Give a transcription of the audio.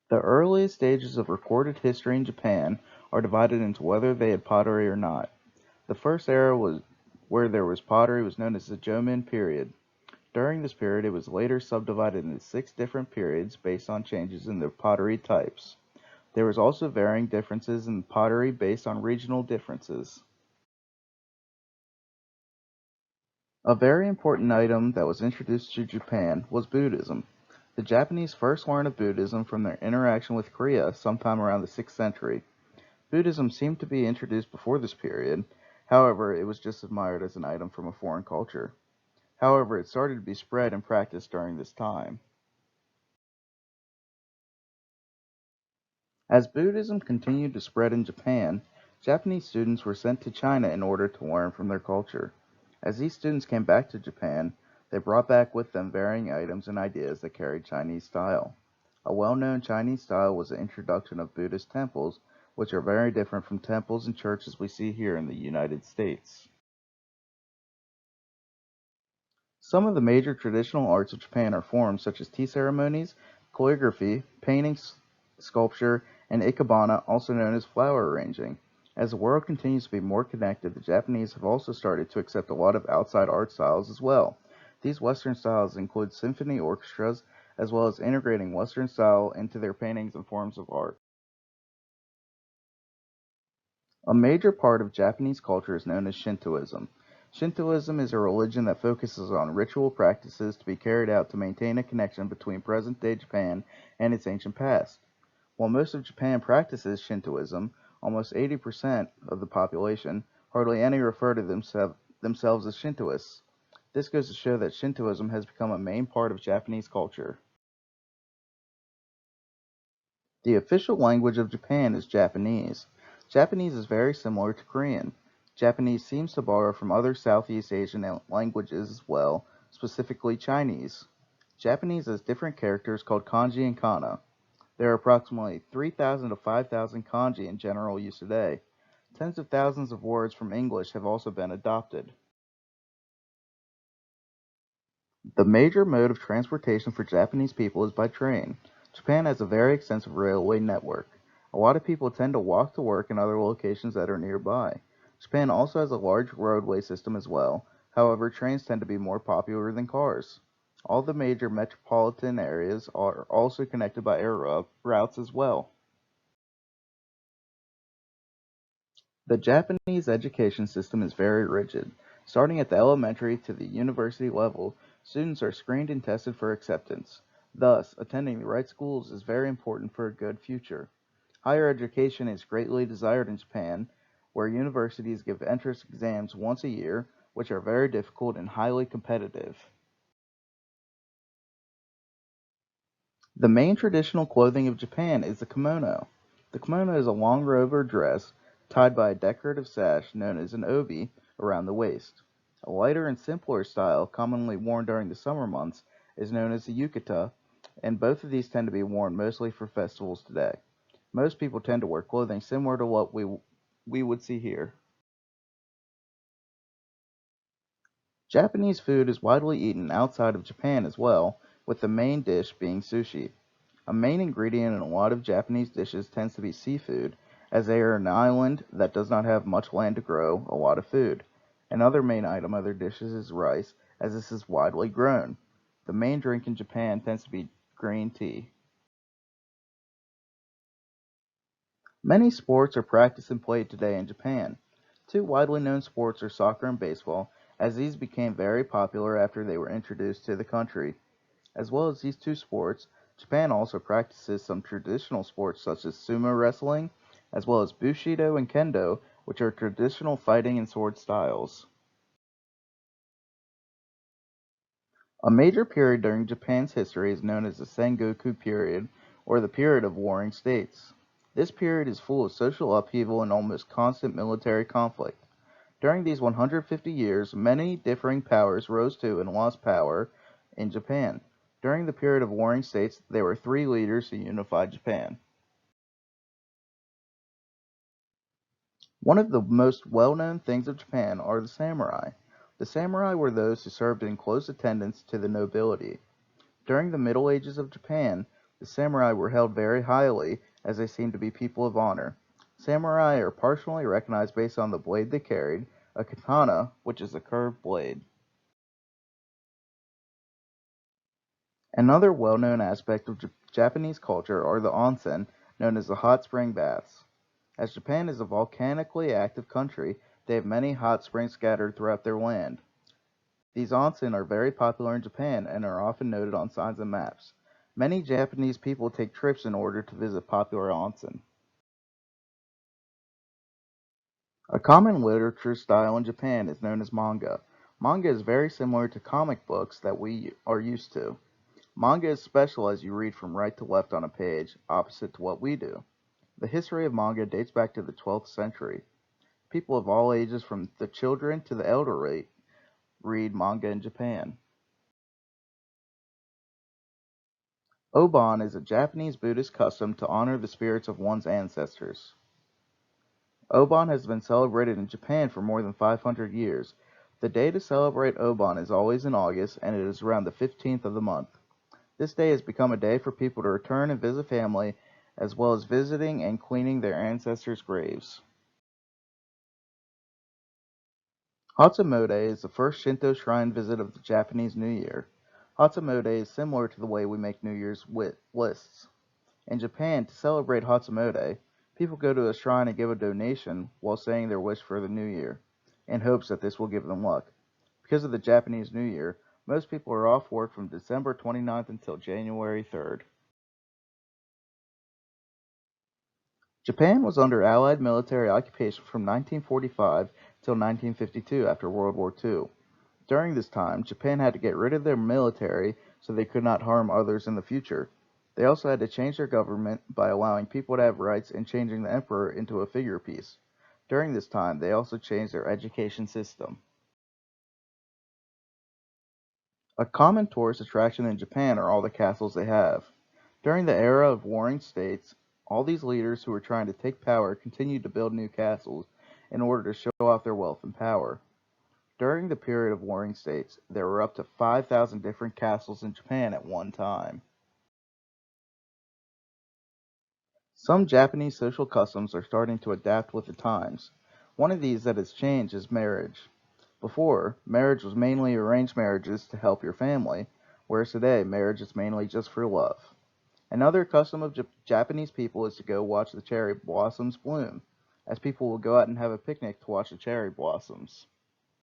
The earliest stages of recorded history in Japan are divided into whether they had pottery or not. The first era was where there was pottery was known as the Jomon period. During this period, it was later subdivided into six different periods based on changes in the pottery types. There was also varying differences in pottery based on regional differences. A very important item that was introduced to Japan was Buddhism. The Japanese first learned of Buddhism from their interaction with Korea sometime around the 6th century. Buddhism seemed to be introduced before this period, however, it was just admired as an item from a foreign culture. However, it started to be spread and practiced during this time. As Buddhism continued to spread in Japan, Japanese students were sent to China in order to learn from their culture. As these students came back to Japan, they brought back with them varying items and ideas that carried Chinese style. A well-known Chinese style was the introduction of Buddhist temples, which are very different from temples and churches we see here in the United States. Some of the major traditional arts of Japan are forms such as tea ceremonies, calligraphy, painting, sculpture, and ikebana, also known as flower arranging. As the world continues to be more connected, the Japanese have also started to accept a lot of outside art styles as well. These Western styles include symphony orchestras, as well as integrating Western style into their paintings and forms of art. A major part of Japanese culture is known as Shintoism. Shintoism is a religion that focuses on ritual practices to be carried out to maintain a connection between present day Japan and its ancient past. While most of Japan practices Shintoism, almost 80% of the population, hardly any refer to themselves as Shintoists. This goes to show that Shintoism has become a main part of Japanese culture. The official language of Japan is Japanese. Japanese is very similar to Korean. Japanese seems to borrow from other Southeast Asian languages as well, specifically Chinese. Japanese has different characters called kanji and kana. There are approximately 3,000 to 5,000 kanji in general use today. Tens of thousands of words from English have also been adopted. The major mode of transportation for Japanese people is by train. Japan has a very extensive railway network. A lot of people tend to walk to work in other locations that are nearby. Japan also has a large roadway system as well. However, trains tend to be more popular than cars. All the major metropolitan areas are also connected by air routes as well. The Japanese education system is very rigid. Starting at the elementary to the university level, students are screened and tested for acceptance. Thus, attending the right schools is very important for a good future. Higher education is greatly desired in Japan, where universities give entrance exams once a year, which are very difficult and highly competitive. The main traditional clothing of Japan is the kimono. The kimono is a long robe or dress tied by a decorative sash known as an obi around the waist. A lighter and simpler style, commonly worn during the summer months, is known as the yukata, and both of these tend to be worn mostly for festivals today. Most people tend to wear clothing similar to what we would see here. Japanese food is widely eaten outside of Japan as well, with the main dish being sushi. A main ingredient in a lot of Japanese dishes tends to be seafood, as they are an island that does not have much land to grow a lot of food. Another main item of their dishes is rice, as this is widely grown. The main drink in Japan tends to be green tea. Many sports are practiced and played today in Japan. Two widely known sports are soccer and baseball, as these became very popular after they were introduced to the country. As well as these two sports, Japan also practices some traditional sports such as sumo wrestling, as well as bushido and kendo, which are traditional fighting and sword styles. A major period during Japan's history is known as the Sengoku period, or the period of warring states. This period is full of social upheaval and almost constant military conflict. During these 150 years, many differing powers rose to and lost power in Japan. During the period of warring states, there were three leaders who unified Japan. One of the most well-known things of Japan are the samurai. The samurai were those who served in close attendance to the nobility. During the Middle Ages of Japan, The samurai were held very highly, as they seemed to be people of honor. Samurai are partially recognized based on the blade they carried, a katana, which is a curved blade. Another well-known aspect of Japanese culture are the onsen, known as the hot spring baths. As Japan is a volcanically active country, they have many hot springs scattered throughout their land. These onsen are very popular in Japan and are often noted on signs and maps. Many Japanese people take trips in order to visit popular onsen. A common literature style in Japan is known as manga. Manga is very similar to comic books that we are used to. Manga is special as you read from right to left on a page, opposite to what we do. The history of manga dates back to the 12th century. People of all ages, from the children to the elderly, read manga in Japan. Obon is a Japanese Buddhist custom to honor the spirits of one's ancestors. Obon has been celebrated in Japan for more than 500 years. The day to celebrate Obon is always in August, and it is around the 15th of the month. This day has become a day for people to return and visit family, as well as visiting and cleaning their ancestors' graves. Hatsumode is the first Shinto shrine visit of the Japanese New Year. Hatsumode is similar to the way we make New Year's lists. In Japan, to celebrate Hatsumode, people go to a shrine and give a donation while saying their wish for the new year, in hopes that this will give them luck. Because of the Japanese New Year, most people are off work from December 29th until January 3rd. Japan was under Allied military occupation from 1945 till 1952 after World War II. During this time, Japan had to get rid of their military so they could not harm others in the future. They also had to change their government by allowing people to have rights and changing the emperor into a figure piece. During this time, they also changed their education system. A common tourist attraction in Japan are all the castles they have. During the era of warring states, all these leaders who were trying to take power continued to build new castles in order to show off their wealth and power. During the period of warring states, there were up to 5,000 different castles in Japan at one time. Some Japanese social customs are starting to adapt with the times. One of these that has changed is marriage. Before, marriage was mainly arranged marriages to help your family, whereas today, marriage is mainly just for love. Another custom of Japanese people is to go watch the cherry blossoms bloom, as people will go out and have a picnic to watch the cherry blossoms.